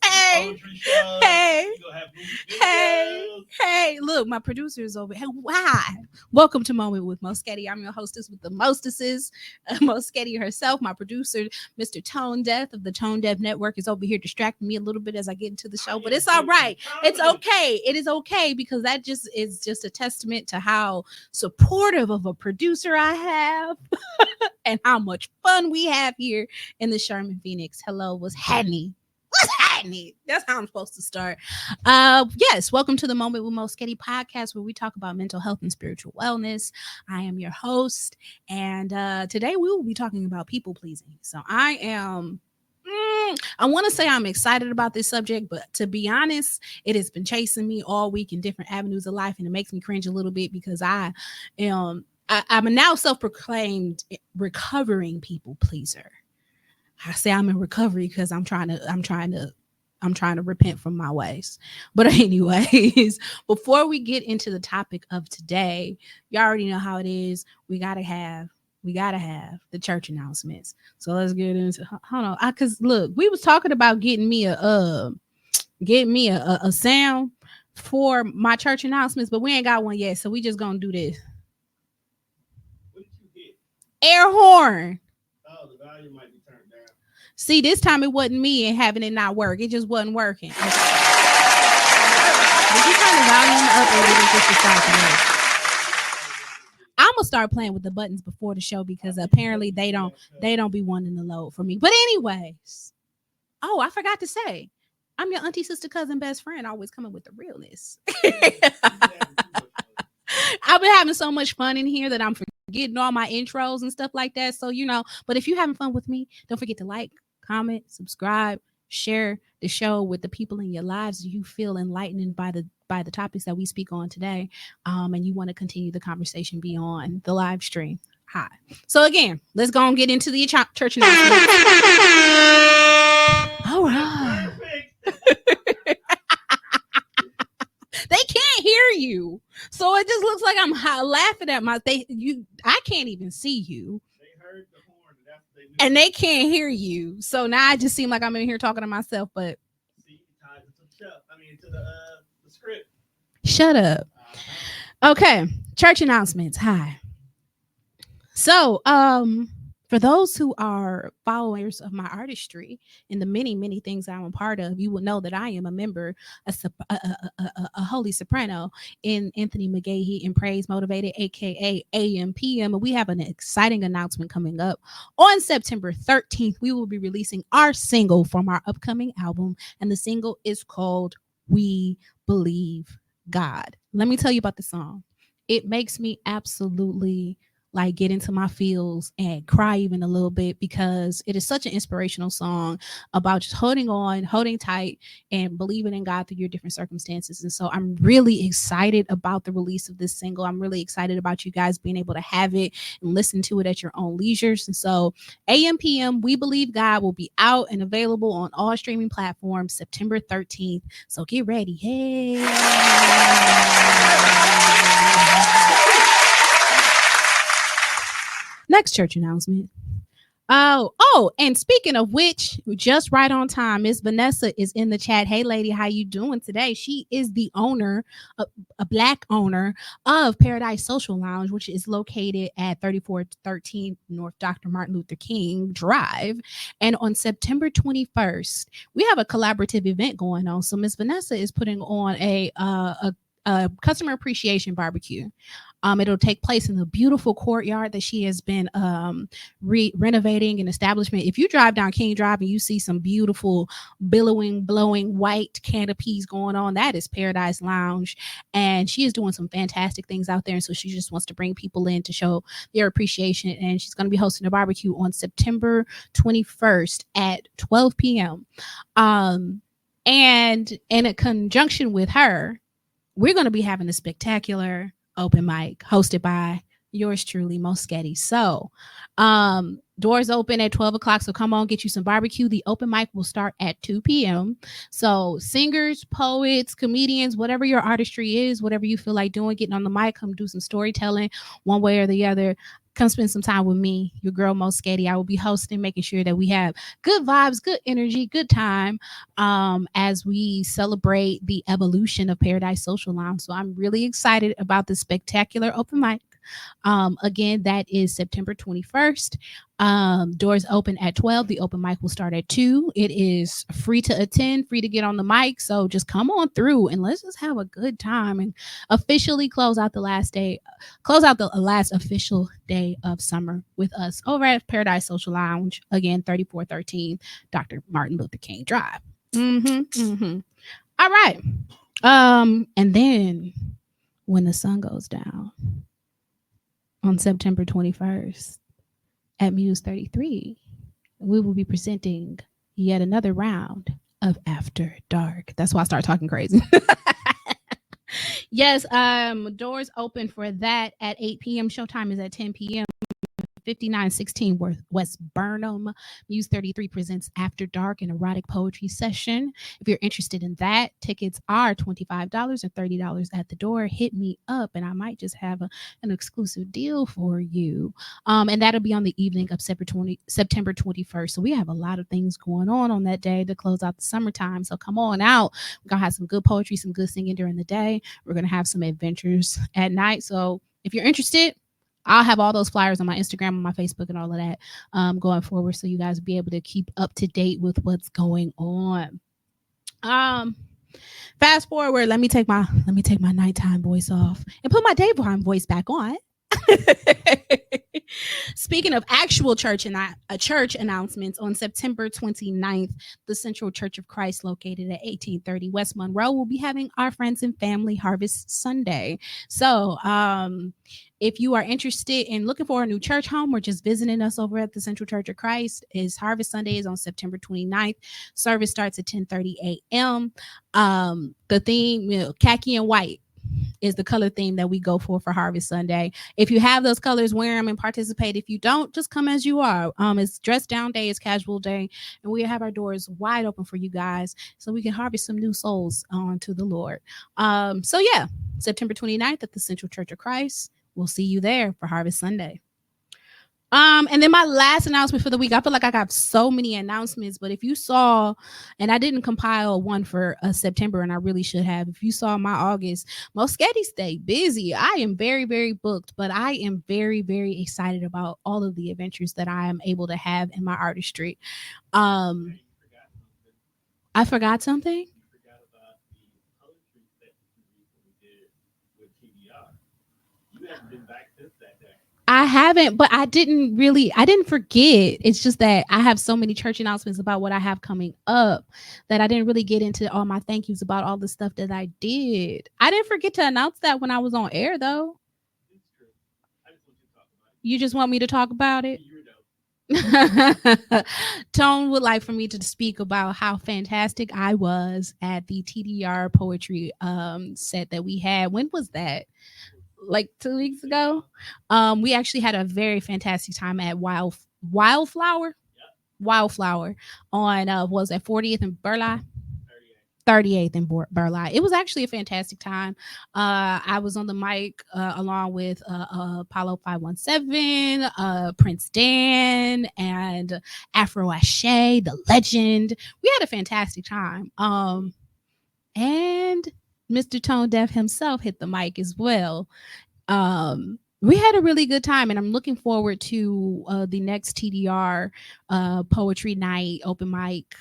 Hey, hey, look, my producer is over. Hey, why? Welcome to Moment with Moesghetti. I'm your hostess with the mostesses, Moesghetti herself. My producer, Mr. Tone Death of the Tone Deaf Network, is over here distracting me a little bit as I get into the show, but it's all right. It's okay. It is okay because that just is just a testament to how supportive of a producer I have and how much fun we have here in the Sherman Phoenix. Hello, what's happening? What's happening? That's how I'm supposed to start. Yes, welcome to the Moment with Moesghetti podcast, where we talk about mental health and spiritual wellness. I am your host, and today we will be talking about people pleasing. So I am. I want to say I'm excited about this subject, but to be honest, it has been chasing me all week in different avenues of life, and it makes me cringe a little bit because I'm a now self-proclaimed recovering people pleaser. I say I'm in recovery because I'm trying to repent from my ways. But anyways, before we get into the topic of today, you already know how it is. We gotta have the church announcements. So let's get into. Hold on, because look, we was talking about getting me a sound for my church announcements, but we ain't got one yet. So we just gonna do this. What did you get? Air horn. Oh, the volume might be turned down. See, this time it wasn't me and having it not work. It just wasn't working. Did you turn the volume up or did it just decide to work? I'm gonna start playing with the buttons before the show because apparently they don't be wanting to load for me. But anyways, oh, I forgot to say, I'm your auntie, sister, cousin, best friend, always coming with the realness. I've been having so much fun in here that I'm forgetting all my intros and stuff like that. So, but if you're having fun with me, don't forget to like, comment, subscribe, share the show with the people in your lives you feel enlightened by the topics that we speak on today, and you want to continue the conversation beyond the live stream. Hi. So again, let's go and get into the church announcement. All right. They can't hear you, so it just looks like I'm laughing at I can't even see you. They heard the horn, and they can't hear you. So now I just seem like I'm in here talking to myself. But see, tied to the script. Shut up. Okay, church announcements. Hi. So, for those who are followers of my artistry and the many, many things I'm a part of, you will know that I am a member, a holy soprano in Anthony McGahee and Praise Motivated, aka AMPM. And we have an exciting announcement coming up. On September 13th, we will be releasing our single from our upcoming album, and the single is called We Believe God. Let me tell you about the song. It makes me absolutely get into my feels and cry even a little bit because it is such an inspirational song about just holding on, holding tight, and believing in God through your different circumstances. And so I'm really excited about the release of this single. I'm really excited about you guys being able to have it and listen to it at your own leisures. And so AMPM, We Believe God, will be out and available on all streaming platforms September 13th. So get ready. Hey. Next church announcement. Oh, and speaking of which, just right on time, Miss Vanessa is in the chat. Hey, lady, how you doing today? She is the owner, a Black owner of Paradise Social Lounge, which is located at 3413 North Dr. Martin Luther King Drive. And on September 21st, we have a collaborative event going on. So Miss Vanessa is putting on a customer appreciation barbecue. It'll take place in the beautiful courtyard that she has been renovating an establishment. If you drive down King Drive and you see some beautiful blowing white canopies going on, that is Paradise Lounge. And she is doing some fantastic things out there. And so she just wants to bring people in to show their appreciation. And she's going to be hosting a barbecue on September 21st at 12 p.m. And in a conjunction with her, we're going to be having a spectacular open mic hosted by Yours truly, Moesghetti. So, doors open at 12 o'clock. So come on, get you some barbecue. The open mic will start at 2 p.m. So singers, poets, comedians, whatever your artistry is, whatever you feel like doing, getting on the mic, come do some storytelling one way or the other. Come spend some time with me, your girl Moesghetti. I will be hosting, making sure that we have good vibes, good energy, good time as we celebrate the evolution of Paradise Social Lounge. So I'm really excited about this spectacular open mic. Again, that is September 21st. Doors open at 12. The open mic will start at 2. It is free to attend, free to get on the mic. So just come on through and let's just have a good time and officially close out the last last official day of summer with us over at Paradise Social Lounge. Again, 3413 Dr. Martin Luther King Drive. All right. And then when the sun goes down on September 21st at Muse 33, we will be presenting yet another round of After Dark. That's why I start talking crazy. Yes, doors open for that at 8 p.m. Showtime is at 10 p.m. 5916 West Burnham. Muse 33 presents After Dark, an erotic poetry session. If you're interested in that, tickets are $25 and $30 at the door. Hit me up and I might just have an exclusive deal for you. And that'll be on the evening of September 21st. So we have a lot of things going on that day to close out the summertime. So come on out. We're going to have some good poetry, some good singing during the day. We're going to have some adventures at night. So if you're interested, I'll have all those flyers on my Instagram, on my Facebook, and all of that going forward, so you guys will be able to keep up to date with what's going on. Fast forward. Let me take my nighttime voice off and put my daytime voice back on. Speaking of actual church announcements, on September 29th, the Central Church of Christ, located at 1830 West Monroe, will be having our Friends and Family Harvest Sunday. So, if you are interested in looking for a new church home or just visiting us over at the Central Church of Christ, is Harvest Sunday is on September 29th. Service starts at 10:30 a.m. The theme, khaki and white, is the color theme that we go for Harvest Sunday. If you have those colors, wear them and participate. If you don't, just come as you are. It's dress down day, it's casual day, and we have our doors wide open for you guys so we can harvest some new souls onto the Lord. So yeah, September 29th at the Central Church of Christ. We'll see you there for Harvest Sunday. And then my last announcement for the week, I feel like I got so many announcements, but if you saw, and I didn't compile one for September, and I really should have, if you saw my August, Moesghetti stay busy. I am very, very booked, but I am very, very excited about all of the adventures that I am able to have in my artistry. I forgot something. I haven't, but I didn't forget. It's just that I have so many church announcements about what I have coming up that I didn't really get into all my thank yous about all the stuff that I did. I didn't forget to announce that when I was on air, though. You just want me to talk about it? Tone would like for me to speak about how fantastic I was at the TDR poetry set that we had. When was that? Like 2 weeks ago. We actually had a very fantastic time at Wildflower on was at 40th and Burleigh. 38th and Burleigh. It was actually a fantastic time. I was on the mic along with Apollo 517, Prince Dan, and Afro Ashe, the legend. We had a fantastic time. And Mr. Tone Deaf himself hit the mic as well. We had a really good time, and I'm looking forward to the next TDR poetry night, open mic,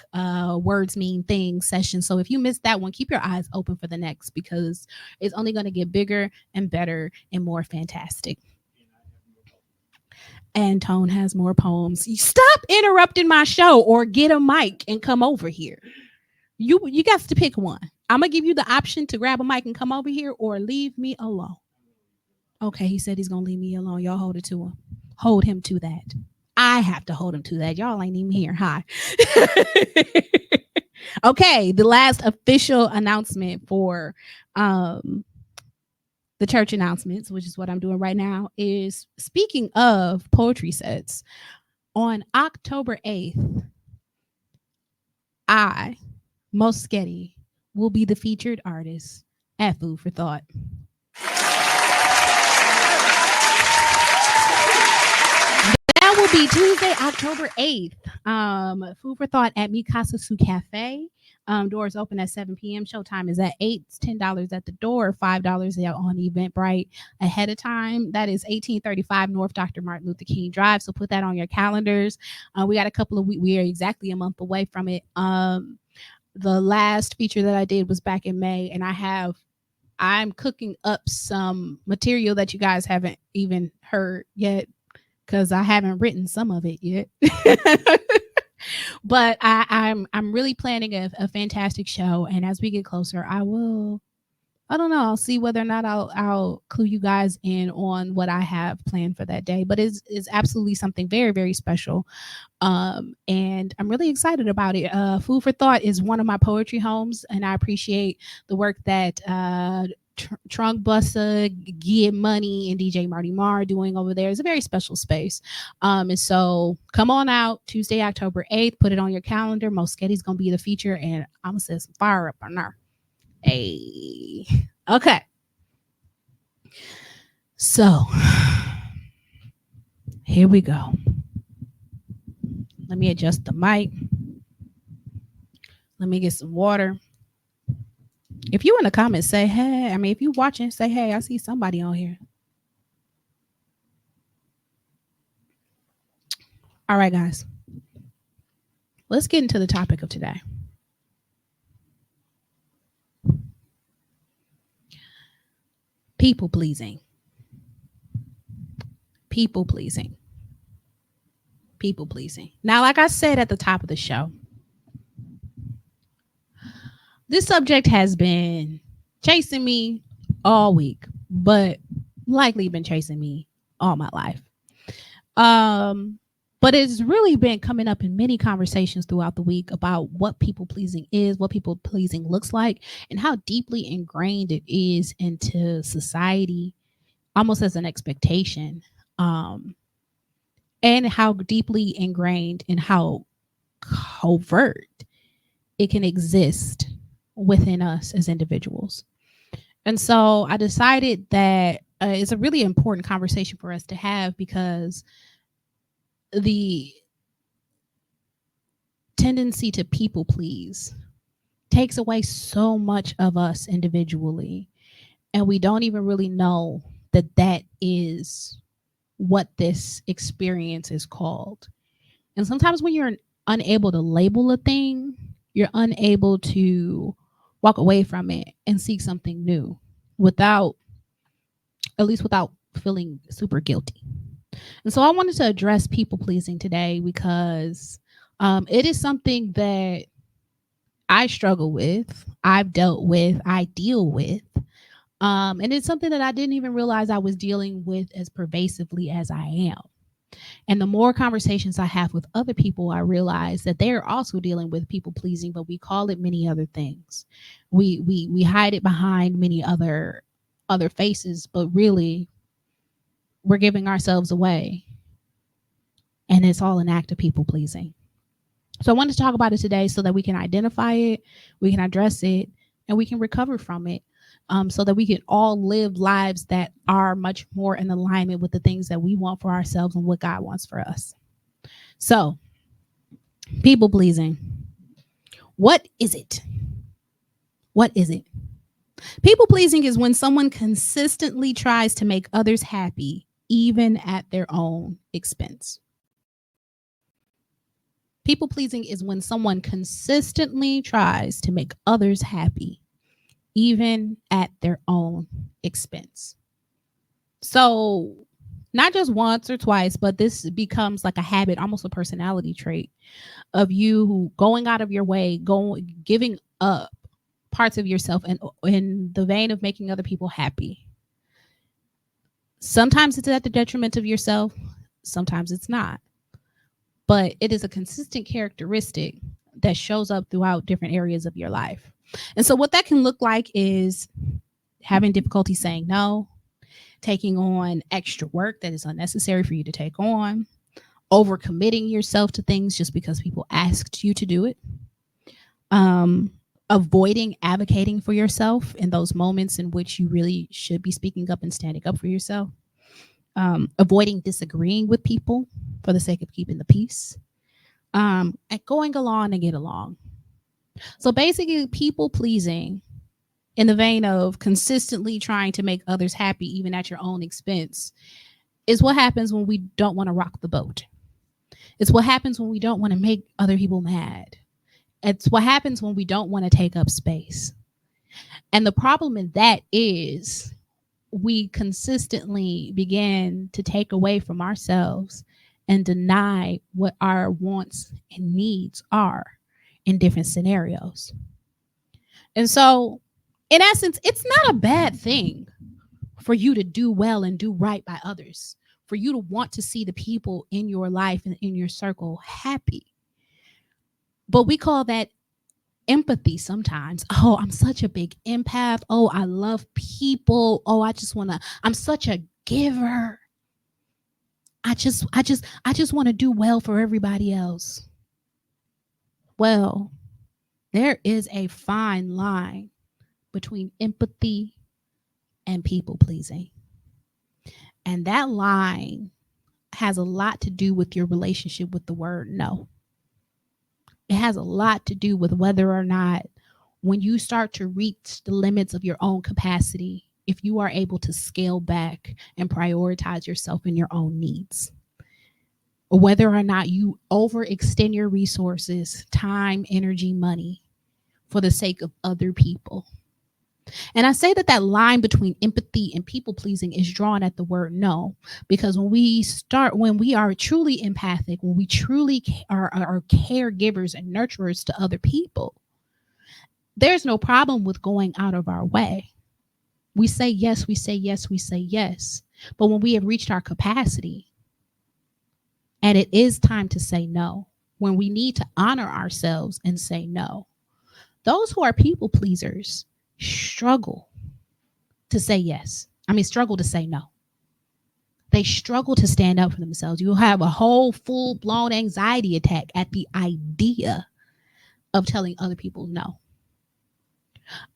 words mean things session. So if you missed that one, keep your eyes open for the next, because it's only going to get bigger and better and more fantastic. And Tone has more poems. Stop interrupting my show, or get a mic and come over here. You got to pick one. I'm gonna give you the option to grab a mic and come over here, or leave me alone. Okay, he said he's gonna leave me alone. Y'all hold it to him. Hold him to that. I have to hold him to that. Y'all ain't even here. Hi. Okay, the last official announcement for the the church announcements, which is what I'm doing right now, is speaking of poetry sets, on October 8th, I, Moesghetti, will be the featured artist at Food for Thought. That will be Tuesday, October 8th. Food for Thought at Mikasa Cafe. Doors open at 7 p.m. Showtime is at 8. It's $10 at the door, $5 on Eventbrite ahead of time. That is 1835 North Dr. Martin Luther King Drive. So put that on your calendars. We got a couple of weeks. We are exactly a month away from it. The last feature that I did was back in May, and I'm cooking up some material that you guys haven't even heard yet, because I haven't written some of it yet. But I'm really planning a fantastic show, and as we get closer, I don't know, I'll see whether or not I'll clue you guys in on what I have planned for that day. But it's absolutely something very, very special. And I'm really excited about it. Food for Thought is one of my poetry homes, and I appreciate the work that Trunk Bussa, Get Money, and DJ Marty Marr are doing over there. It's a very special space. And so come on out Tuesday, October 8th. Put it on your calendar. Moesghetti's gonna be the feature, and I'm gonna set some fire up on there. Hey, okay. So here we go. Let me adjust the mic. Let me get some water. If you in the comments say, hey, if you watching, say, hey, I see somebody on here. All right, guys. Let's get into the topic of today. People pleasing. People pleasing. People pleasing. Now, like I said at the top of the show, this subject has been chasing me all week, but likely been chasing me all my life. But it's really been coming up in many conversations throughout the week about what people pleasing is, what people pleasing looks like, and how deeply ingrained it is into society, almost as an expectation, and how deeply ingrained and how covert it can exist within us as individuals. And so I decided that it's a really important conversation for us to have, because the tendency to people please takes away so much of us individually, and we don't even really know that is what this experience is called. And sometimes when you're unable to label a thing, you're unable to walk away from it and seek something new without feeling super guilty. And so I wanted to address people pleasing today, because it is something that I struggle with, I've dealt with, I deal with. And it's something that I didn't even realize I was dealing with as pervasively as I am. And the more conversations I have with other people, I realize that they're also dealing with people pleasing, but we call it many other things. We hide it behind many other faces, but really we're giving ourselves away. And it's all an act of people pleasing. So I wanted to talk about it today so that we can identify it, we can address it, and we can recover from it, so that we can all live lives that are much more in alignment with the things that we want for ourselves and what God wants for us. So, people pleasing. What is it? What is it? People pleasing is when someone consistently tries to make others happy, even at their own expense. People pleasing is when someone consistently tries to make others happy, even at their own expense. So not just once or twice, but this becomes like a habit, almost a personality trait of you going out of your way, giving up parts of yourself in the vein of making other people happy. Sometimes it's at the detriment of yourself, sometimes it's not. But it is a consistent characteristic that shows up throughout different areas of your life. And so what that can look like is having difficulty saying no, taking on extra work that is unnecessary for you to take on, overcommitting yourself to things just because people asked you to do it, um, avoiding advocating for yourself in those moments in which you really should be speaking up and standing up for yourself, avoiding disagreeing with people for the sake of keeping the peace, and going along and get along. So basically, people pleasing in the vein of consistently trying to make others happy, even at your own expense, is what happens when we don't want to rock the boat. It's what happens when we don't want to make other people mad. It's what happens when we don't want to take up space. And the problem in that is we consistently begin to take away from ourselves and deny what our wants and needs are in different scenarios. And so, in essence, it's not a bad thing for you to do well and do right by others, for you to want to see the people in your life and in your circle happy. But we call that empathy sometimes. Oh, I'm such a big empath. Oh, I love people. Oh, I'm such a giver. I just want to do well for everybody else. Well, there is a fine line between empathy and people pleasing. And that line has a lot to do with your relationship with the word no. It has a lot to do with whether or not, when you start to reach the limits of your own capacity, if you are able to scale back and prioritize yourself and your own needs, or whether or not you overextend your resources, time, energy, money for the sake of other people. And I say that that line between empathy and people pleasing is drawn at the word no, because when we are truly empathic, when we truly are caregivers and nurturers to other people, there's no problem with going out of our way. We say yes, we say yes, we say yes. But when we have reached our capacity and it is time to say no, when we need to honor ourselves and say no, those who are people pleasers struggle to say yes. Struggle to say no. They struggle to stand up for themselves. You'll have a whole full blown anxiety attack at the idea of telling other people no.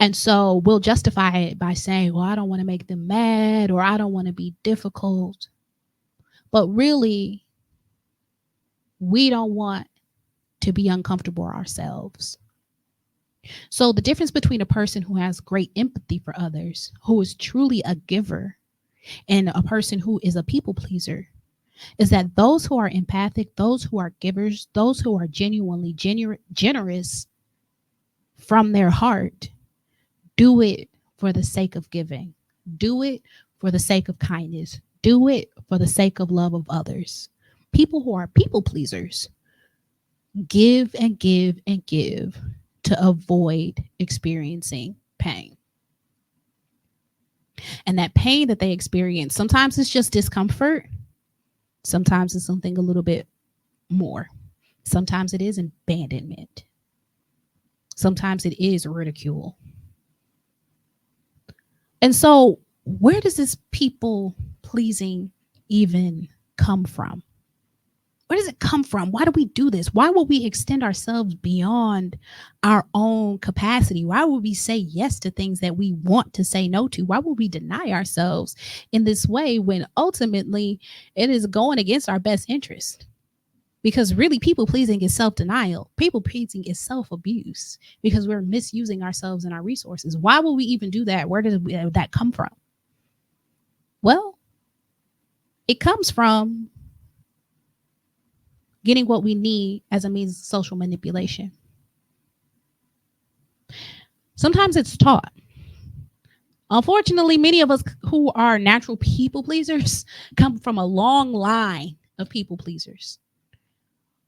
And so we'll justify it by saying, well, I don't want to make them mad, or I don't want to be difficult. But really, we don't want to be uncomfortable ourselves. So the difference between a person who has great empathy for others, who is truly a giver, and a person who is a people pleaser is that those who are empathic, those who are givers, those who are genuinely generous from their heart, do it for the sake of giving. Do it for the sake of kindness. Do it for the sake of love of others. People who are people pleasers give and give and give to avoid experiencing pain. And that pain that they experience, sometimes it's just discomfort. Sometimes it's something a little bit more. Sometimes it is abandonment. Sometimes it is ridicule. And so, where does this people pleasing even come from? Where does it come from? Why do we do this? Why would we extend ourselves beyond our own capacity? Why would we say yes to things that we want to say no to? Why would we deny ourselves in this way when ultimately it is going against our best interest? Because really, people pleasing is self-denial. People pleasing is self-abuse because we're misusing ourselves and our resources. Why would we even do that? Where does that come from? Well, it comes from getting what we need as a means of social manipulation. Sometimes it's taught. Unfortunately, many of us who are natural people pleasers come from a long line of people pleasers.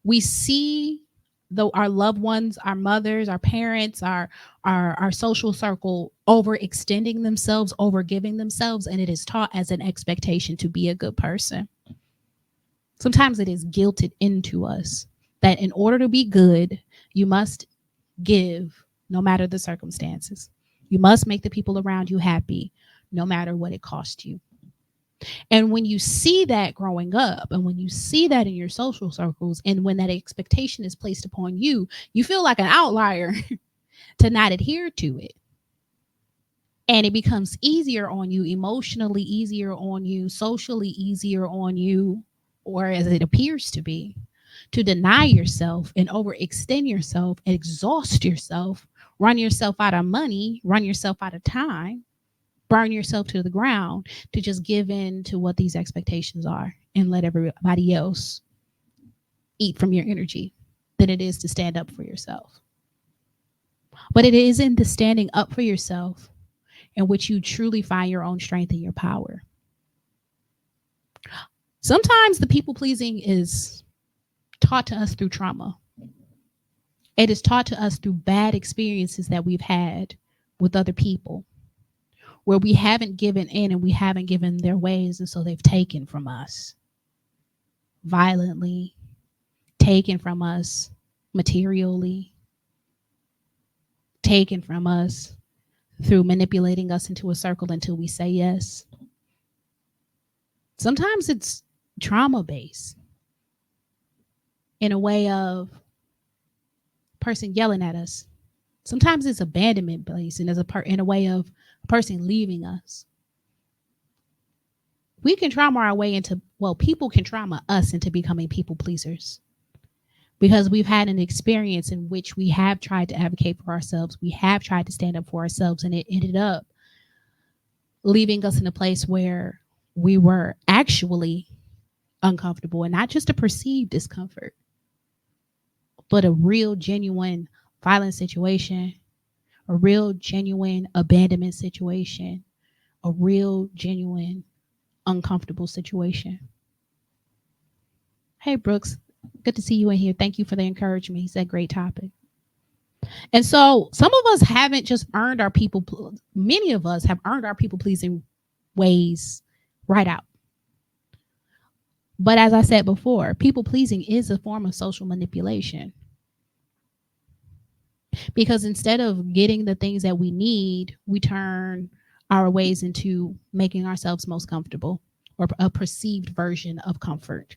We see our loved ones, our mothers, our parents, our social circle overextending themselves, overgiving themselves, and it is taught as an expectation to be a good person. Sometimes it is guilted into us that in order to be good, you must give no matter the circumstances. You must make the people around you happy no matter what it costs you. And when you see that growing up, and when you see that in your social circles, and when that expectation is placed upon you, you feel like an outlier to not adhere to it. And it becomes easier on you, emotionally easier on you, socially easier on you, or as it appears to deny yourself and overextend yourself and exhaust yourself, run yourself out of money, run yourself out of time, burn yourself to the ground, to just give in to what these expectations are and let everybody else eat from your energy, than it is to stand up for yourself. But it is in the standing up for yourself in which you truly find your own strength and your power. Sometimes the people pleasing is taught to us through trauma. It is taught to us through bad experiences that we've had with other people, where we haven't given in and we haven't given their ways, and so they've taken from us violently, taken from us materially, taken from us through manipulating us into a circle until we say yes. Sometimes it's trauma based, in a way of person yelling at us. Sometimes it's abandonment based, and in a way of a person leaving us. We can trauma our way into, well, people can trauma us into becoming people pleasers, because we've had an experience in which we have tried to advocate for ourselves, we have tried to stand up for ourselves, and it ended up leaving us in a place where we were actually uncomfortable, and not just a perceived discomfort, but a real genuine violent situation, a real genuine abandonment situation, a real genuine uncomfortable situation. Hey Brooks, good to see you in here. Thank you for the encouragement. He said great topic. And so some of us haven't just earned our people, many of us have earned our people pleasing ways right out. But as I said before, people pleasing is a form of social manipulation. Because instead of getting the things that we need, we turn our ways into making ourselves most comfortable, or a perceived version of comfort,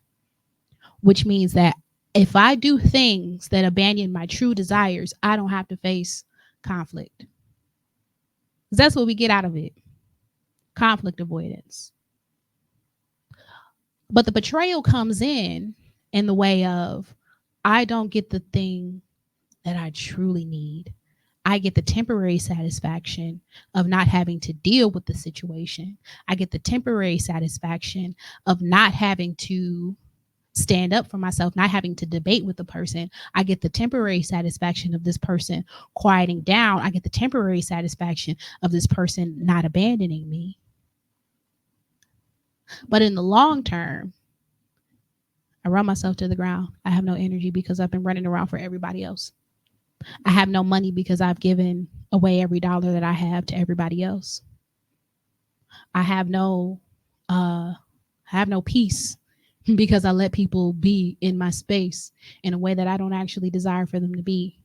which means that if I do things that abandon my true desires, I don't have to face conflict. That's what we get out of it. Conflict avoidance. But the betrayal comes in the way of, I don't get the thing that I truly need. I get the temporary satisfaction of not having to deal with the situation. I get the temporary satisfaction of not having to stand up for myself, not having to debate with the person. I get the temporary satisfaction of this person quieting down. I get the temporary satisfaction of this person not abandoning me. But in the long term, I run myself to the ground. I have no energy because I've been running around for everybody else. I have no money because I've given away every dollar that I have to everybody else. I have no peace because I let people be in my space in a way that I don't actually desire for them to be.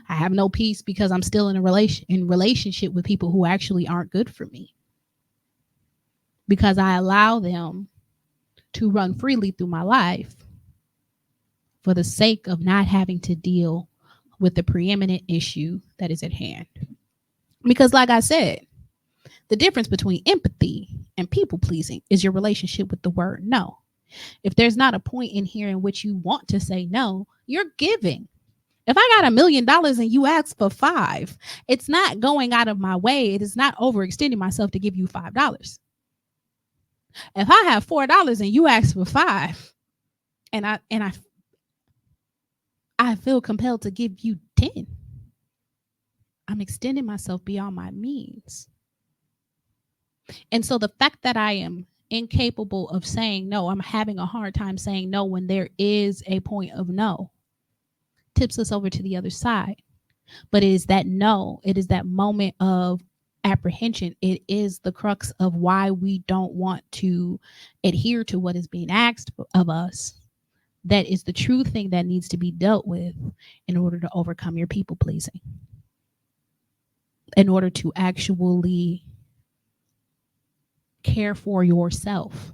I have no peace because I'm still in a relationship with people who actually aren't good for me, because I allow them to run freely through my life for the sake of not having to deal with the preeminent issue that is at hand. Because like I said, the difference between empathy and people pleasing is your relationship with the word no. If there's not a point in here in which you want to say no, you're giving. If I got $1 million and you ask for 5, it's not going out of my way. It is not overextending myself to give you $5. If I have $4 and you ask for 5, and I feel compelled to give you 10, I'm extending myself beyond my means. And so the fact that I am incapable of saying no, I'm having a hard time saying no when there is a point of no, tips us over to the other side. But it is that no, it is that moment of apprehension. It is the crux of why we don't want to adhere to what is being asked of us. That is the true thing that needs to be dealt with in order to overcome your people pleasing, in order to actually care for yourself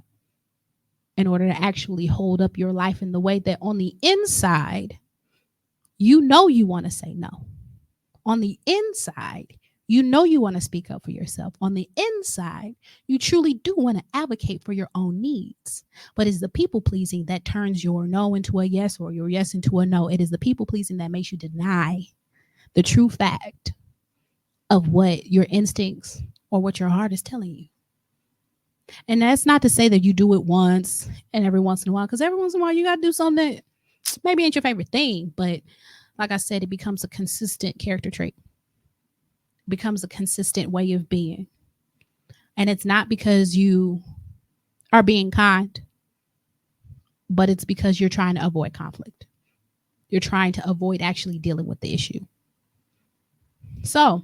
in order to actually hold up your life in the way that on the inside, you know you want to say no. On the inside, you know you want to speak up for yourself. On the inside, you truly do want to advocate for your own needs. But it's the people pleasing that turns your no into a yes or your yes into a no. It is the people pleasing that makes you deny the true fact of what your instincts or what your heart is telling you. And that's not to say that you do it once and every once in a while, because every once in a while you got to do something that maybe ain't your favorite thing. But like I said, it becomes a consistent character trait, it becomes a consistent way of being. And it's not because you are being kind, but it's because you're trying to avoid conflict. You're trying to avoid actually dealing with the issue. So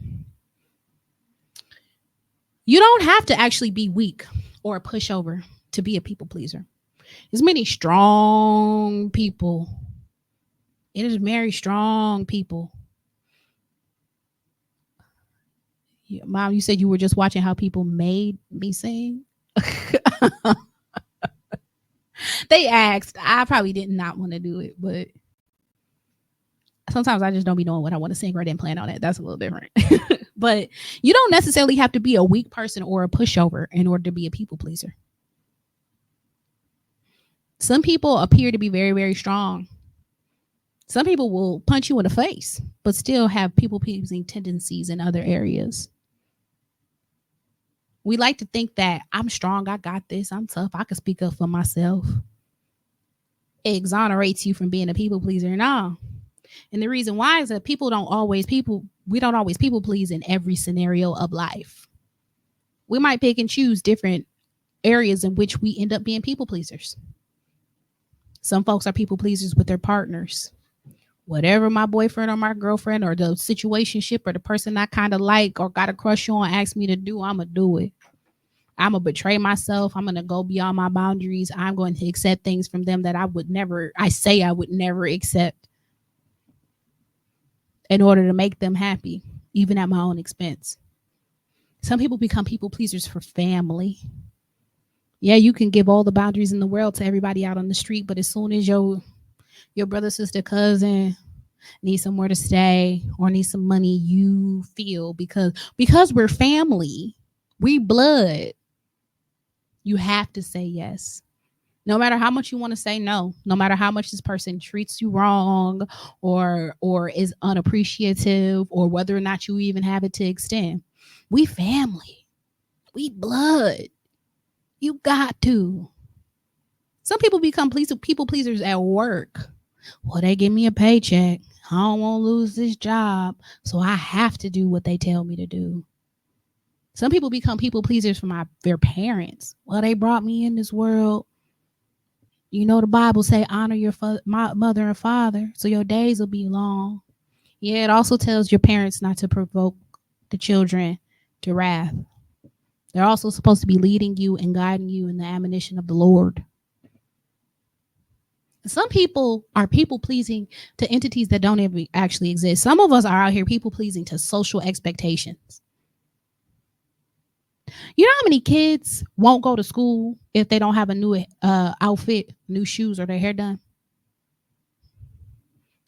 you don't have to actually be weak or a pushover to be a people pleaser. There's many strong people. It is very strong people. Mom, you said you were just watching how people made me sing. They asked. I probably did not want to do it, but sometimes I just don't be knowing what I want to sing or I didn't plan on it. That's a little different. But you don't necessarily have to be a weak person or a pushover in order to be a people pleaser. Some people appear to be very, very strong. Some people will punch you in the face, but still have people pleasing tendencies in other areas. We like to think that I'm strong, I got this, I'm tough, I can speak up for myself. It exonerates you from being a people pleaser. No. And the reason why is that we don't always people please in every scenario of life. We might pick and choose different areas in which we end up being people pleasers. Some folks are people pleasers with their partners. Whatever my boyfriend or my girlfriend or the situationship or the person I kind of like or got a crush on asks me to do, I'm going to do it. I'm going to betray myself. I'm going to go beyond my boundaries. I'm going to accept things from them that I would never accept in order to make them happy, even at my own expense. Some people become people pleasers for family. Yeah, you can give all the boundaries in the world to everybody out on the street, but as soon as your brother, sister, cousin need somewhere to stay or need some money, you feel because we're family, we blood, you have to say yes. No matter how much you want to say no, no matter how much this person treats you wrong or is unappreciative or whether or not you even have it to extend. We family. We blood. You got to. Some people become people pleasers at work. Well, they give me a paycheck. I don't want to lose this job, so I have to do what they tell me to do. Some people become people pleasers for their parents. Well, they brought me in this world. You know, the Bible say honor your mother and father so your days will be long. Yeah, it also tells your parents not to provoke the children to wrath. They're also supposed to be leading you and guiding you in the admonition of the Lord. Some people are people pleasing to entities that don't even actually exist. Some of us are out here people pleasing to social expectations. You know how many kids won't go to school if they don't have a new outfit, new shoes, or their hair done?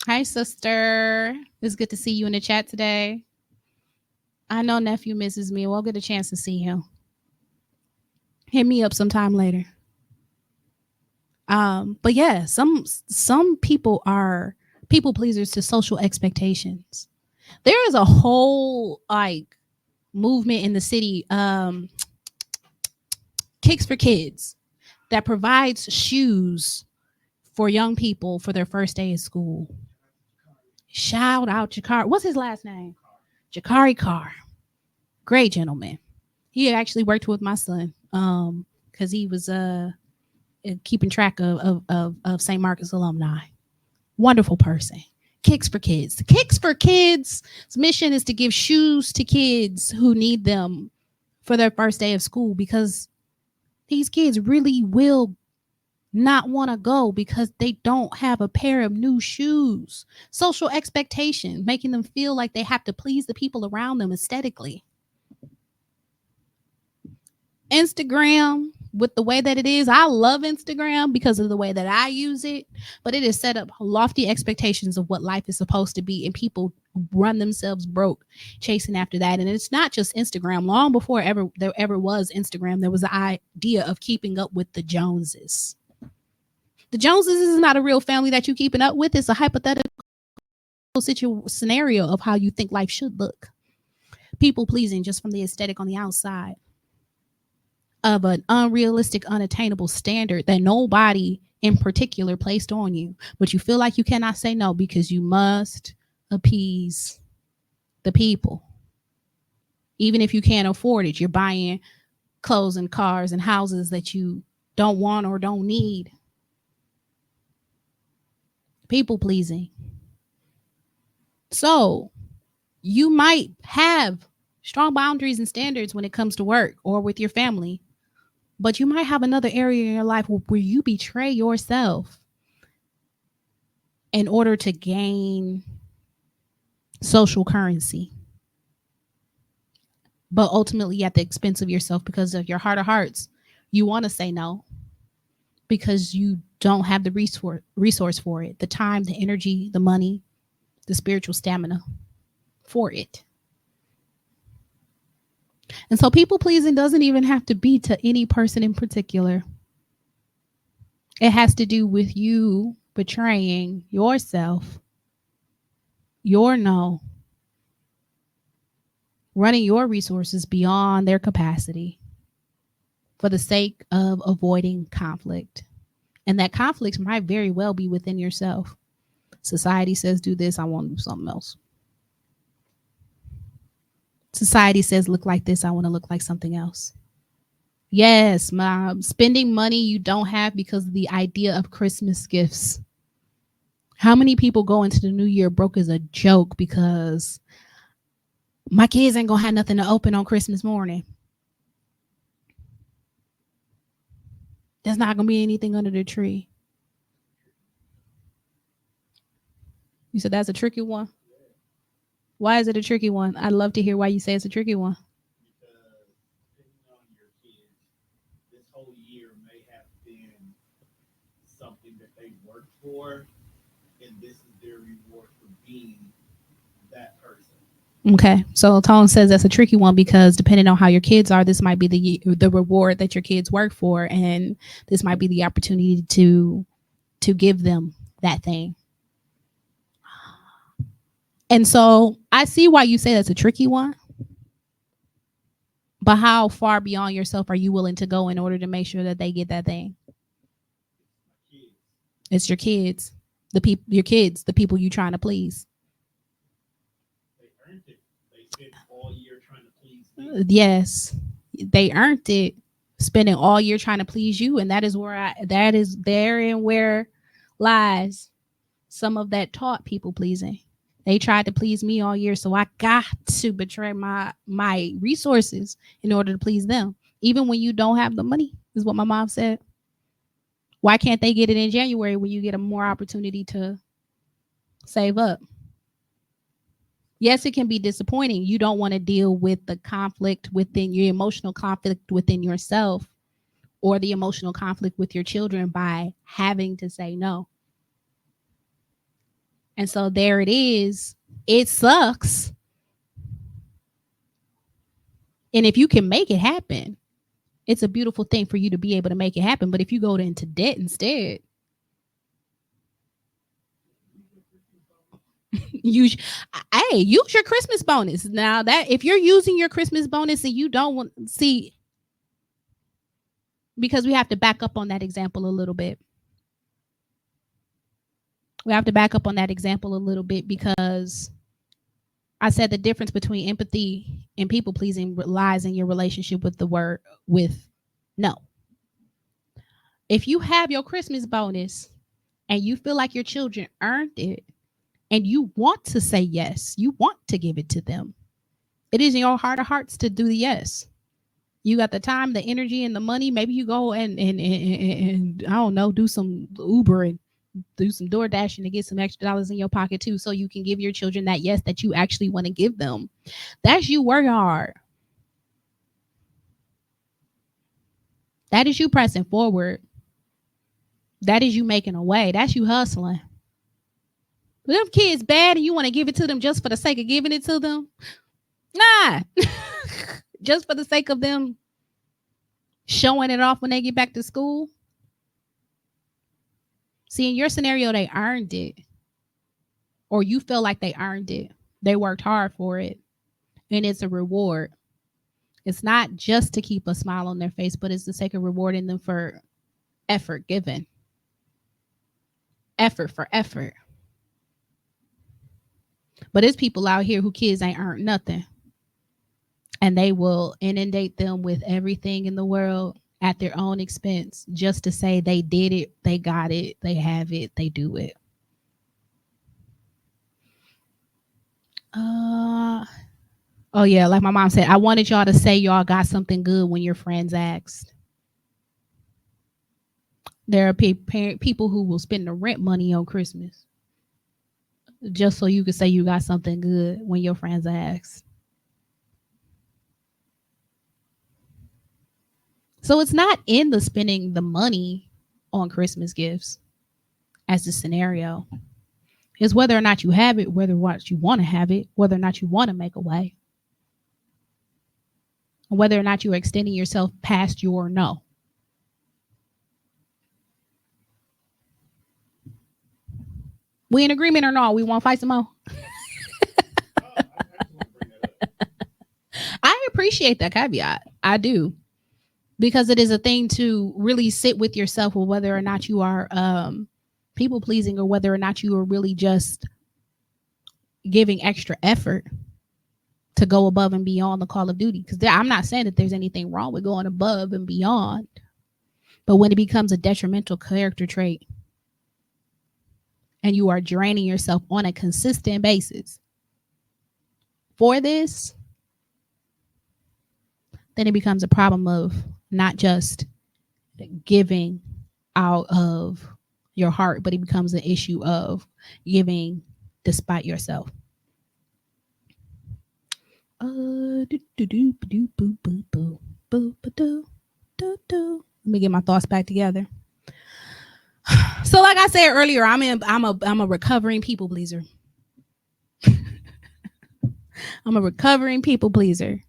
Hi, sister. It's good to see you in the chat today. I know nephew misses me. We'll get a chance to see him. Hit me up sometime later. But yeah, some people are people pleasers to social expectations. There is a whole movement in the city, Kicks for Kids, that provides shoes for young people for their first day of school. Shout out Jakari. What's his last name? Jakari Carr. Great gentleman. He actually worked with my son because he was keeping track of St. Marcus alumni. Wonderful person. Kicks for Kids. Kicks for Kids' mission is to give shoes to kids who need them for their first day of school, because these kids really will not want to go because they don't have a pair of new shoes. Social expectations, making them feel like they have to please the people around them aesthetically. Instagram, with the way that it is, I love Instagram because of the way that I use it, but it is set up lofty expectations of what life is supposed to be, and people run themselves broke chasing after that. And it's not just Instagram. Long before there ever was Instagram, there was the idea of keeping up with the Joneses. The Joneses is not a real family that you keeping up with. It's a hypothetical scenario of how you think life should look. People pleasing just from the aesthetic on the outside of an unrealistic, unattainable standard that nobody in particular placed on you. But you feel like you cannot say no because you must appease the people. Even if you can't afford it, you're buying clothes and cars and houses that you don't want or don't need. People pleasing. So you might have strong boundaries and standards when it comes to work or with your family, but you might have another area in your life where you betray yourself in order to gain social currency, but ultimately at the expense of yourself, because of your heart of hearts, you want to say no because you don't have the resource for it, the time, the energy, the money, the spiritual stamina for it. And so people pleasing doesn't even have to be to any person in particular. It has to do with you betraying yourself, your no, running your resources beyond their capacity for the sake of avoiding conflict. And that conflict might very well be within yourself. Society says do this, I want to do something else. Society says look like this, I want to look like something else. Yes, mom, spending money you don't have because of the idea of Christmas gifts. How many people go into the new year broke as a joke because my kids ain't gonna have nothing to open on Christmas morning? There's not gonna be anything under the tree. You said that's a tricky one. Why is it a tricky one? I'd love to hear why you say it's a tricky one. Okay, so Tone says that's a tricky one because depending on how your kids are, this might be the reward that your kids work for, and this might be the opportunity to give them that thing. And so I see why you say that's a tricky one. But how far beyond yourself are you willing to go in order to make sure that they get that thing? It's your kids, your kids, the people you trying to please. Yes, they earned it, spending all year trying to please you, and that is therein where lies some of that taught people pleasing. They tried to please me all year, so I got to betray my resources in order to please them, even when you don't have the money, is what my mom said. Why can't they get it in January when you get a more opportunity to save up? Yes, it can be disappointing. You don't want to deal with the conflict within your emotional conflict within yourself or the emotional conflict with your children by having to say no. And so there it is. It sucks. And if you can make it happen, it's a beautiful thing for you to be able to make it happen. But if you go into debt instead, use your Christmas bonus. Now that if you're using your Christmas bonus and you don't want see, because we have to back up on that example a little bit. We have to back up on that example a little bit because I said the difference between empathy and people pleasing lies in your relationship with the word with no. If you have your Christmas bonus and you feel like your children earned it and you want to say yes, you want to give it to them, it is in your heart of hearts to do the yes. You got the time, the energy, and the money. Maybe you go and I don't know, do some Uber and do some door dashing to get some extra dollars in your pocket too, so you can give your children that yes that you actually want to give them. That's you working hard. That is you pressing forward. That is you making a way. That's you hustling. But them kids bad and you want to give it to them just for the sake of giving it to them? Nah. Just for the sake of them showing it off when they get back to school? See, in your scenario, they earned it. Or you feel like they earned it. They worked hard for it. And it's a reward. It's not just to keep a smile on their face, but it's the sake of rewarding them for effort given. Effort for effort. But there's people out here who kids ain't earned nothing. And they will inundate them with everything in the world at their own expense just to say they did it, they got it, they have it, they do it. Oh yeah, like my mom said, I wanted y'all to say y'all got something good when your friends asked. There are people who will spend the rent money on Christmas just so you can say you got something good when your friends ask. So it's not in the spending the money on Christmas gifts as the scenario. It's whether or not you have it, whether or not you want to have it, whether or not you want to make a way, whether or not you're extending yourself past your no. We in agreement or not? We want to fight some more? I appreciate that caveat. I do. Because it is a thing to really sit with yourself with whether or not you are people pleasing or whether or not you are really just giving extra effort to go above and beyond the call of duty. Because I'm not saying that there's anything wrong with going above and beyond. But when it becomes a detrimental character trait and you are draining yourself on a consistent basis for this, then it becomes a problem of not just giving out of your heart, but it becomes an issue of giving despite yourself. Let me get my thoughts back together. So, like I said earlier, I'm a recovering people pleaser. I'm a recovering people pleaser.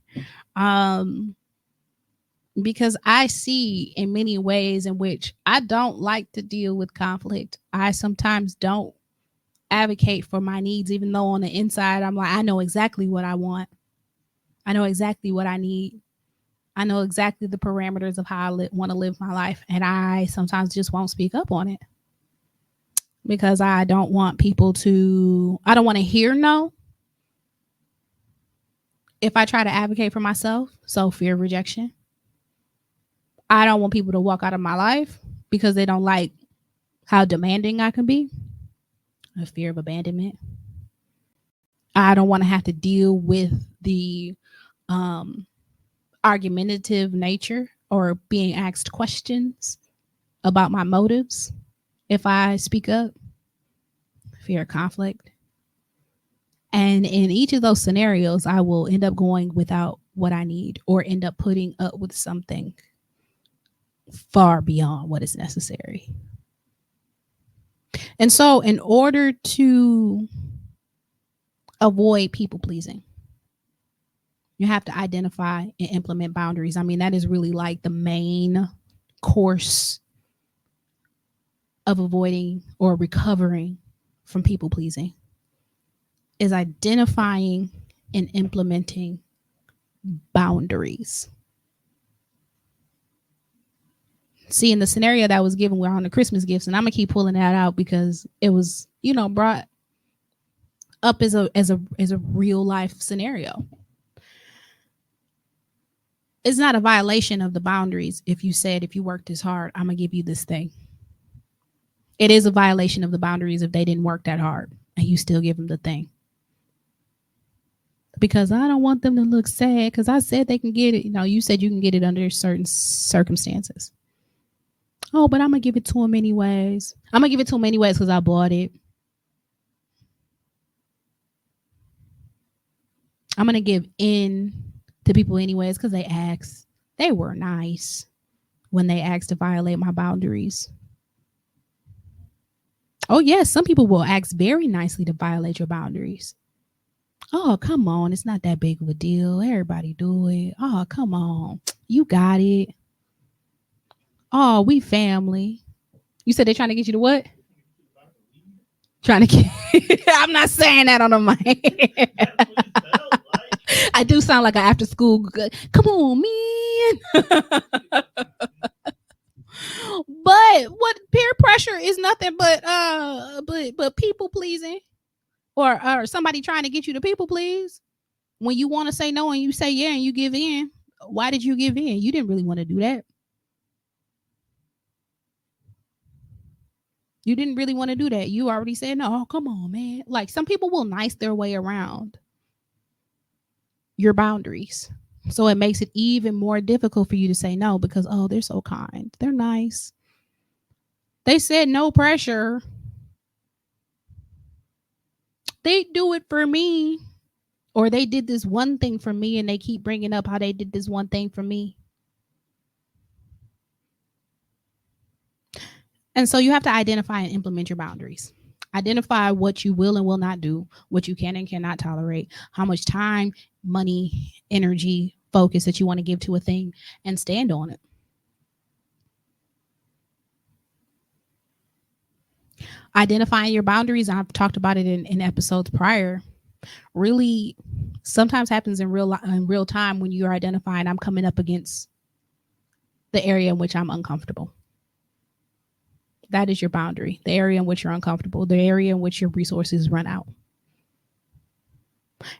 Because I see in many ways in which I don't like to deal with conflict. I sometimes don't advocate for my needs, even though on the inside I'm like, I know exactly what I want. I know exactly what I need. I know exactly the parameters of how I want to live my life. And I sometimes just won't speak up on it because I don't want people to, I don't want to hear no if I try to advocate for myself. So fear of rejection. I don't want people to walk out of my life because they don't like how demanding I can be. A fear of abandonment. I don't want to have to deal with the argumentative nature or being asked questions about my motives if I speak up. Fear of conflict. And in each of those scenarios, I will end up going without what I need or end up putting up with something far beyond what is necessary. And so in order to avoid people pleasing, you have to identify and implement boundaries. I mean, that is really like the main course of avoiding or recovering from people pleasing, is identifying and implementing boundaries. See, in the scenario that was given, we're on the Christmas gifts, and I'm gonna keep pulling that out because it was, brought up as a real life scenario. It's not a violation of the boundaries if you said, if you work this hard, I'm gonna give you this thing. It is a violation of the boundaries if they didn't work that hard and you still give them the thing. Because I don't want them to look sad because I said they can get it. You said you can get it under certain circumstances. Oh, but I'm going to give it to them anyways. I'm going to give it to them anyways because I bought it. I'm going to give in to people anyways because they asked. They were nice. when they ask to violate my boundaries. Oh, yes, some people will ask very nicely to violate your boundaries. Oh, come on. It's not that big of a deal. Everybody do it. Oh, come on. You got it. Oh, we family. You said they're trying to get you to what? Trying to get. I'm not saying that on the mic. I do sound like an after school. Come on, man. But what peer pressure is nothing but people pleasing, or somebody trying to get you to people please. When you want to say no and you say yeah and you give in, why did you give in? You didn't really want to do that. You didn't really want to do that. You already said no. Oh, come on, man. Like, some people will nice their way around your boundaries. So it makes it even more difficult for you to say no because, oh, they're so kind. They're nice. They said no pressure. They do it for me. Or they did this one thing for me and they keep bringing up how they did this one thing for me. And so you have to identify and implement your boundaries. Identify what you will and will not do, what you can and cannot tolerate, how much time, money, energy, focus that you want to give to a thing, and stand on it. Identifying your boundaries, I've talked about it in episodes prior, really sometimes happens in real time when you're identifying I'm coming up against the area in which I'm uncomfortable. That is your boundary, the area in which you're uncomfortable, the area in which your resources run out.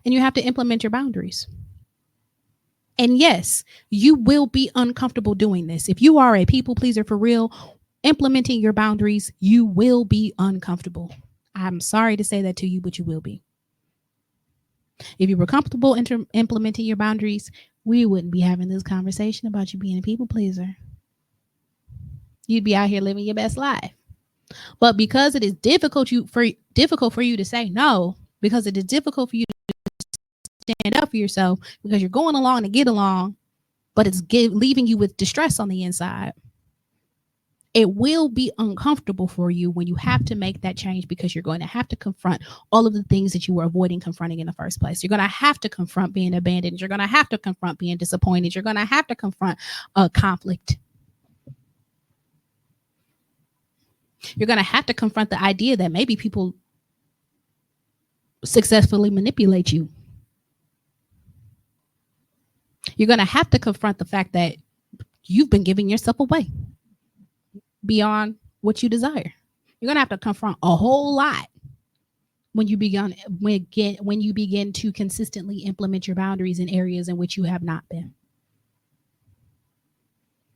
And you have to implement your boundaries. And yes, you will be uncomfortable doing this. If you are a people pleaser for real, implementing your boundaries, you will be uncomfortable. I'm sorry to say that to you, but you will be. If you were comfortable implementing your boundaries, we wouldn't be having this conversation about you being a people pleaser. You'd be out here living your best life. But because it is difficult for you to say no, because it is difficult for you to stand up for yourself, because you're going along to get along, but it's leaving you with distress on the inside, it will be uncomfortable for you when you have to make that change, because you're going to have to confront all of the things that you were avoiding confronting in the first place. You're going to have to confront being abandoned. You're going to have to confront being disappointed. You're going to have to confront conflict. You're going to have to confront the idea that maybe people successfully manipulate you. You're going to have to confront the fact that you've been giving yourself away beyond what you desire. You're going to have to confront a whole lot when you begin to consistently implement your boundaries in areas in which you have not been.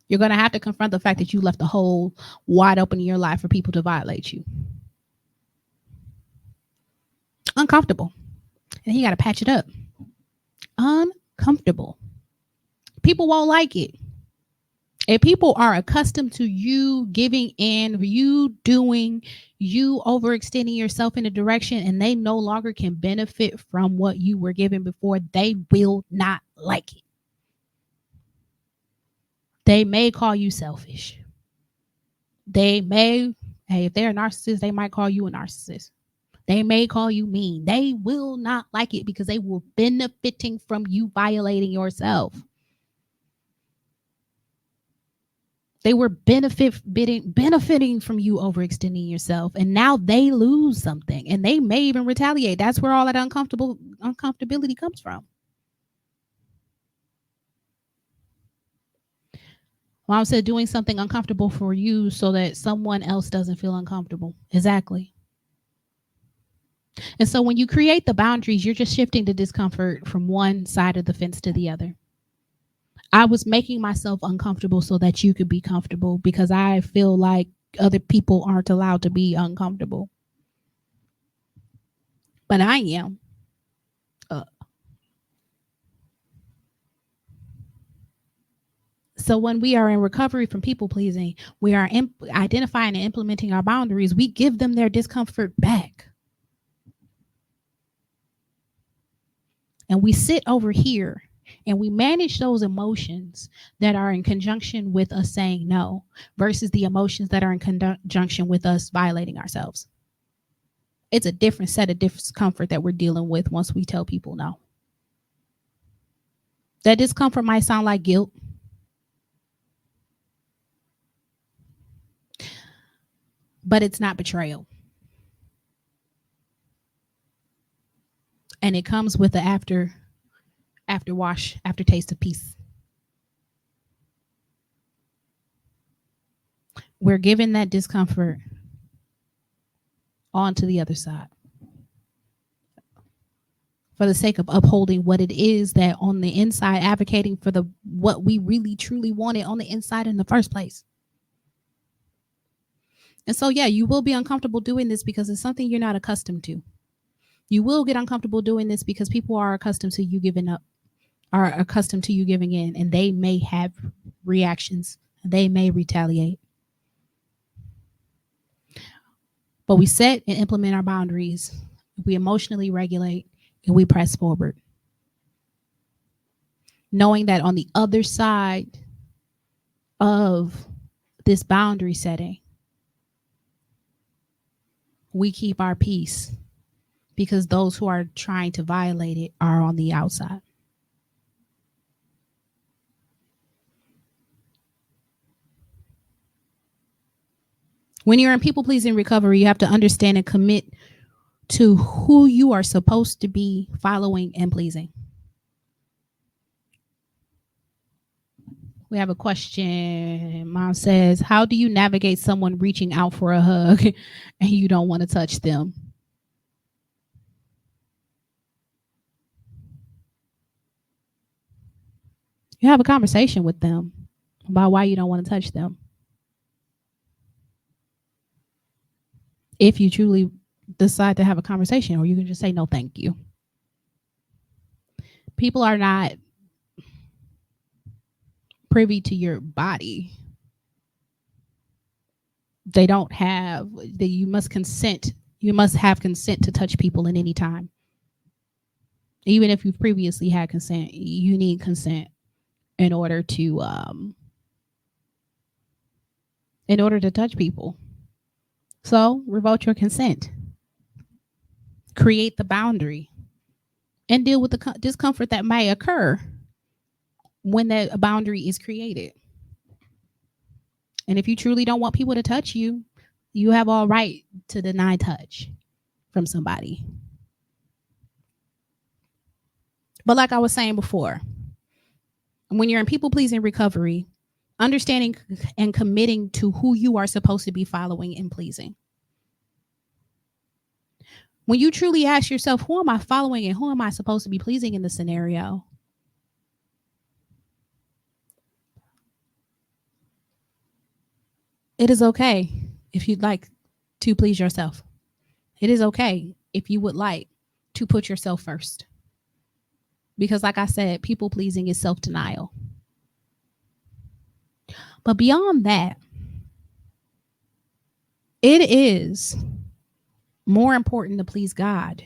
You're going to have to confront the fact that you left a hole wide open in your life for people to violate you. Uncomfortable. And you got to patch it up. Uncomfortable. People won't like it. If people are accustomed to you giving in, you doing, you overextending yourself in a direction, and they no longer can benefit from what you were given before, they will not like it. They may call you selfish. They may, if they're a narcissist, they might call you a narcissist. They may call you mean. They will not like it because they were benefiting from you violating yourself. They were benefiting from you overextending yourself, and now they lose something, and they may even retaliate. That's where all that uncomfortability comes from. Mom said doing something uncomfortable for you so that someone else doesn't feel uncomfortable. Exactly. And so when you create the boundaries, you're just shifting the discomfort from one side of the fence to the other. I was making myself uncomfortable so that you could be comfortable, because I feel like other people aren't allowed to be uncomfortable. But I am. So when we are in recovery from people pleasing, we are identifying and implementing our boundaries. We give them their discomfort back. And we sit over here And we manage those emotions that are in conjunction with us saying no versus the emotions that are in conjunction with us violating ourselves. It's a different set of discomfort that we're dealing with once we tell people no. That discomfort might sound like guilt. But it's not betrayal. And it comes with the aftertaste of peace. We're giving that discomfort on to the other side for the sake of upholding what it is that on the inside, advocating for the what we really truly wanted on the inside in the first place. And so, yeah, you will be uncomfortable doing this because it's something you're not accustomed to. You will get uncomfortable doing this because people are accustomed to you giving up, are accustomed to you giving in, and they may have reactions. They may retaliate. But we set and implement our boundaries. We emotionally regulate and we press forward. Knowing that on the other side of this boundary setting, we keep our peace because those who are trying to violate it are on the outside. When you're in people pleasing recovery, you have to understand and commit to who you are supposed to be following and pleasing. We have a question. Mom says, how do you navigate someone reaching out for a hug and you don't want to touch them? You have a conversation with them about why you don't want to touch them. If you truly decide to have a conversation, or you can just say no thank you. People are not privy to your body. They don't have that. You must consent. You must have consent to touch people at any time. Even if you've previously had consent, you need consent in order to touch people. So revoke your consent. Create the boundary and deal with the discomfort that may occur when that boundary is created. And if you truly don't want people to touch you, you have all right to deny touch from somebody. But like I was saying before, when you're in people pleasing recovery, understanding and committing to who you are supposed to be following and pleasing. When you truly ask yourself, who am I following and who am I supposed to be pleasing in the scenario? It is okay if you'd like to please yourself. It is okay if you would like to put yourself first. Because like I said, people pleasing is self-denial. But beyond that, it is more important to please God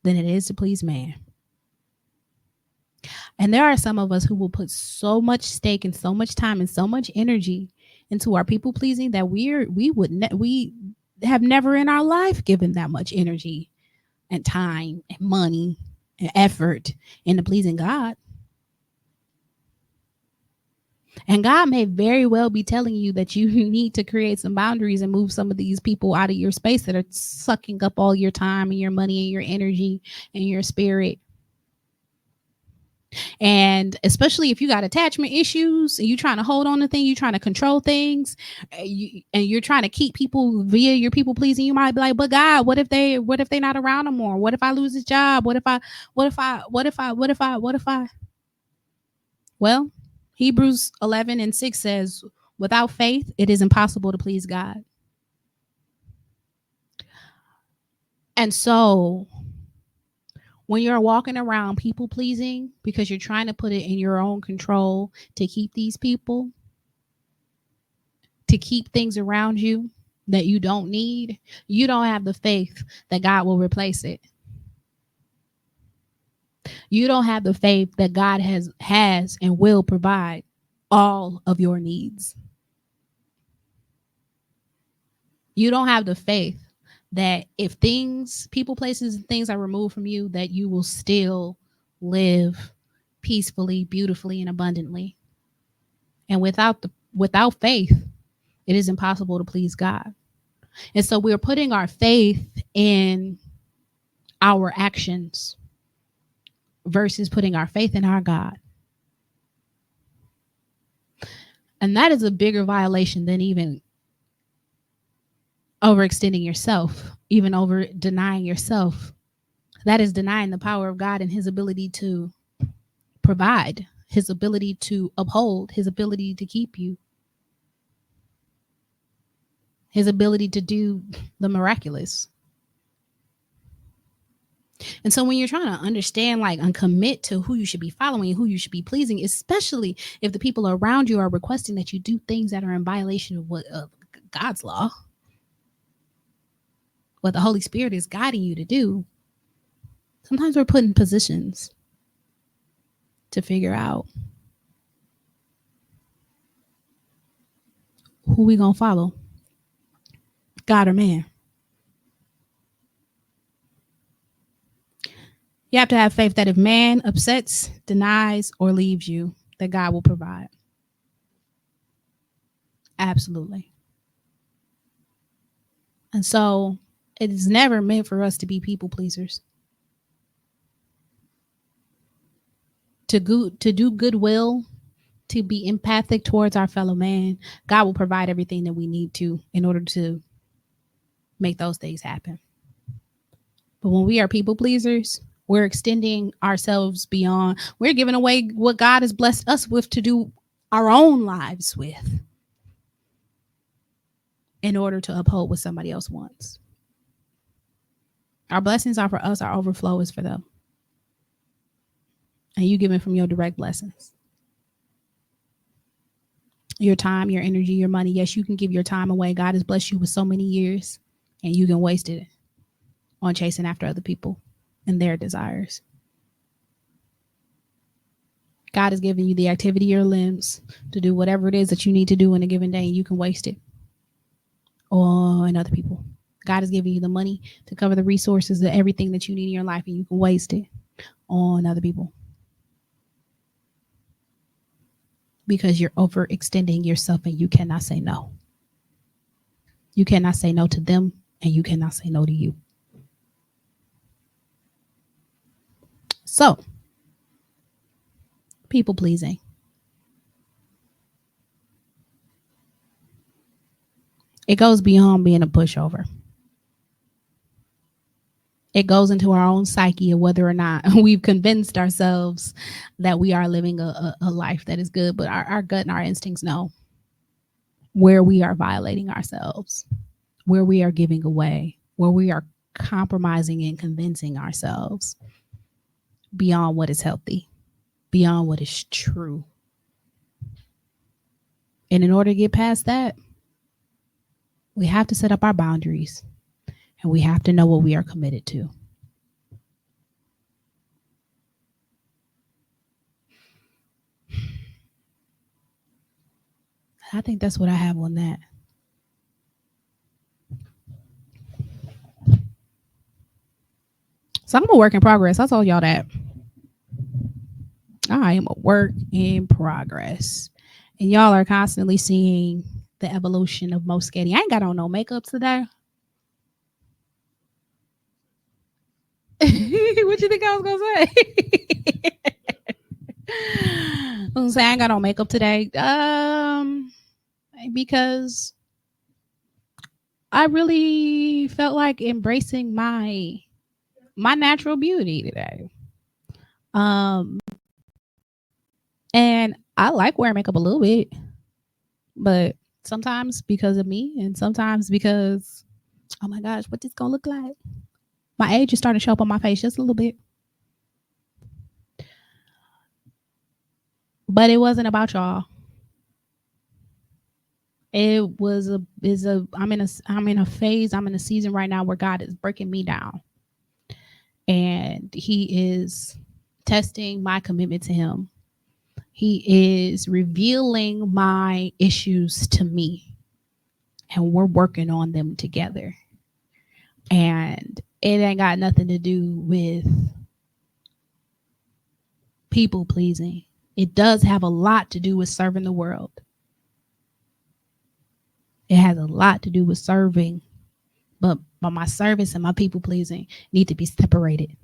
than it is to please man. And there are some of us who will put so much stake and so much time and so much energy into our people pleasing that we have never in our life given that much energy and time and money and effort into pleasing God. And God may very well be telling you that you need to create some boundaries and move some of these people out of your space that are sucking up all your time and your money and your energy and your spirit. And especially if you got attachment issues and you're trying to hold on to things, you're trying to control things, and you're trying to keep people via your people pleasing, you might be like, but God, what if they're not around no more? What if I lose this job? What if I? Well, Hebrews 11:6 says, without faith, it is impossible to please God. And so when you're walking around people pleasing because you're trying to put it in your own control to keep these people, to keep things around you that you don't need, you don't have the faith that God will replace it. You don't have the faith that God has and will provide all of your needs. You don't have the faith that if things, people, places, and things are removed from you, that you will still live peacefully, beautifully, and abundantly. And without faith, it is impossible to please God. And so we're putting our faith in our actions versus putting our faith in our God. And that is a bigger violation than even overextending yourself, even over denying yourself. That is denying the power of God and his ability to provide, his ability to uphold, his ability to keep you, his ability to do the miraculous. And so when you're trying to understand, like, and commit to who you should be following, who you should be pleasing, especially if the people around you are requesting that you do things that are in violation of what God's law, what the Holy Spirit is guiding you to do, sometimes we're put in positions to figure out who we gonna follow, God or man. You have to have faith that if man upsets, denies, or leaves you, that God will provide. Absolutely. And so it is never meant for us to be people pleasers. To do goodwill, to be empathic towards our fellow man, God will provide everything that we need to in order to make those things happen. But when we are people pleasers, we're extending ourselves beyond, we're giving away what God has blessed us with to do our own lives with in order to uphold what somebody else wants. Our blessings are for us, our overflow is for them. And you giving from your direct blessings. Your time, your energy, your money. Yes, you can give your time away. God has blessed you with so many years, and you can waste it on chasing after other people and their desires. God has given you the activity of your limbs to do whatever it is that you need to do in a given day, and you can waste it on other people. God has given you the money to cover the resources, of everything that you need in your life, and you can waste it on other people because you're overextending yourself and you cannot say no. You cannot say no to them, and you cannot say no to you. So, people pleasing. It goes beyond being a pushover. It goes into our own psyche of whether or not we've convinced ourselves that we are living a life that is good, but our gut and our instincts know where we are violating ourselves, where we are giving away, where we are compromising and convincing ourselves beyond what is healthy, beyond what is true. And in order to get past that, we have to set up our boundaries, and we have to know what we are committed to. I think that's what I have on that. So I'm a work in progress. I told y'all that. I am a work in progress. And y'all are constantly seeing the evolution of Moesghetti. I ain't got on no makeup today. What you think I was gonna say? I was gonna say I ain't got on makeup today. Because I really felt like embracing my natural beauty today. And I like wearing makeup a little bit, but sometimes because of me, and sometimes because, oh my gosh, what this gonna look like? My age is starting to show up on my face just a little bit. But it wasn't about y'all. It was I'm in a phase, I'm in a season right now where God is breaking me down. And he is testing my commitment to Him. He is revealing my issues to me, and we're working on them together. And it ain't got nothing to do with people pleasing. It does have a lot to do with serving the world. It has a lot to do with serving, but my service and my people pleasing need to be separated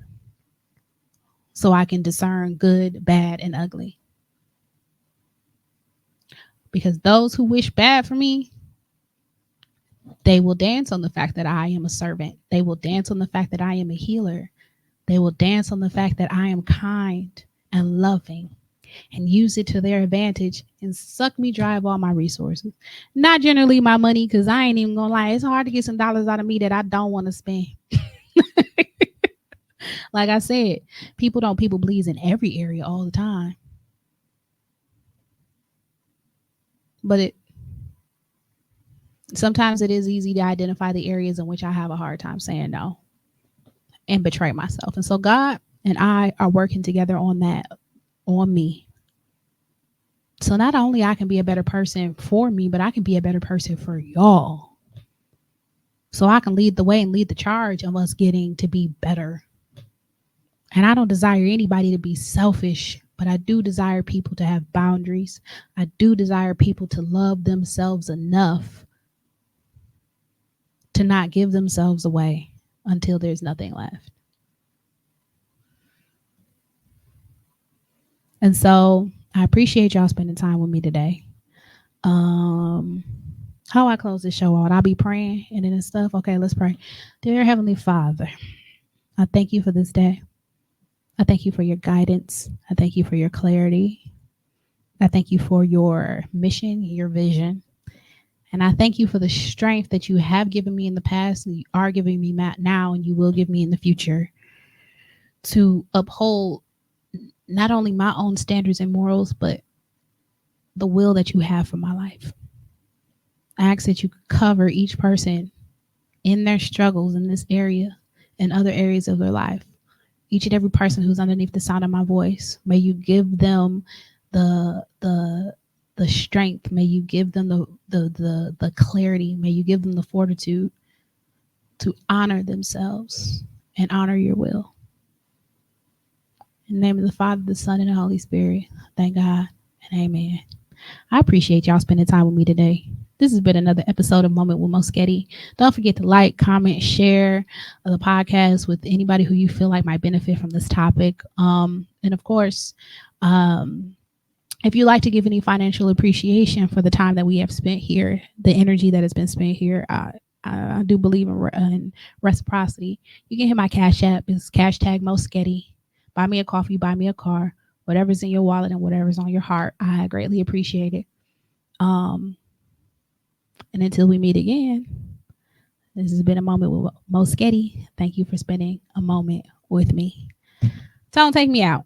so I can discern good, bad, and ugly. Because those who wish bad for me, they will dance on the fact that I am a servant. They will dance on the fact that I am a healer. They will dance on the fact that I am kind and loving, and use it to their advantage and suck me dry of all my resources. Not generally my money, because I ain't even gonna lie. It's hard to get some dollars out of me that I don't want to spend. Like I said, people don't people please in every area all the time. But sometimes it is easy to identify the areas in which I have a hard time saying no and betray myself. And so God and I are working together on that, on me. So not only I can be a better person for me, but I can be a better person for y'all. So I can lead the way and lead the charge of us getting to be better. And I don't desire anybody to be selfish, but I do desire people to have boundaries. I do desire people to love themselves enough to not give themselves away until there's nothing left. And so I appreciate y'all spending time with me today. How I close this show out, I'll be praying and then stuff. Okay, let's pray. Dear Heavenly Father, I thank you for this day. I thank you for your guidance. I thank you for your clarity. I thank you for your mission, your vision. And I thank you for the strength that you have given me in the past, and you are giving me now, and you will give me in the future to uphold not only my own standards and morals, but the will that you have for my life. I ask that you cover each person in their struggles in this area and other areas of their life. Each and every person who's underneath the sound of my voice, may you give them the strength. May you give them the clarity. May you give them the fortitude to honor themselves and honor your will. In the name of the Father, the Son, and the Holy Spirit, thank God and amen. I appreciate y'all spending time with me today. This has been another episode of Moment with Moesghetti. Don't forget to like, comment, share the podcast with anybody who you feel like might benefit from this topic. And of course, if you like to give any financial appreciation for the time that we have spent here, the energy that has been spent here, I do believe in reciprocity. You can hit my Cash App. It's hashtag Moesghetti. Buy me a coffee, buy me a car, whatever's in your wallet and whatever's on your heart. I greatly appreciate it. And until we meet again, this has been a moment with Moesghetti. Thank you for spending a moment with me. Tone, take me out.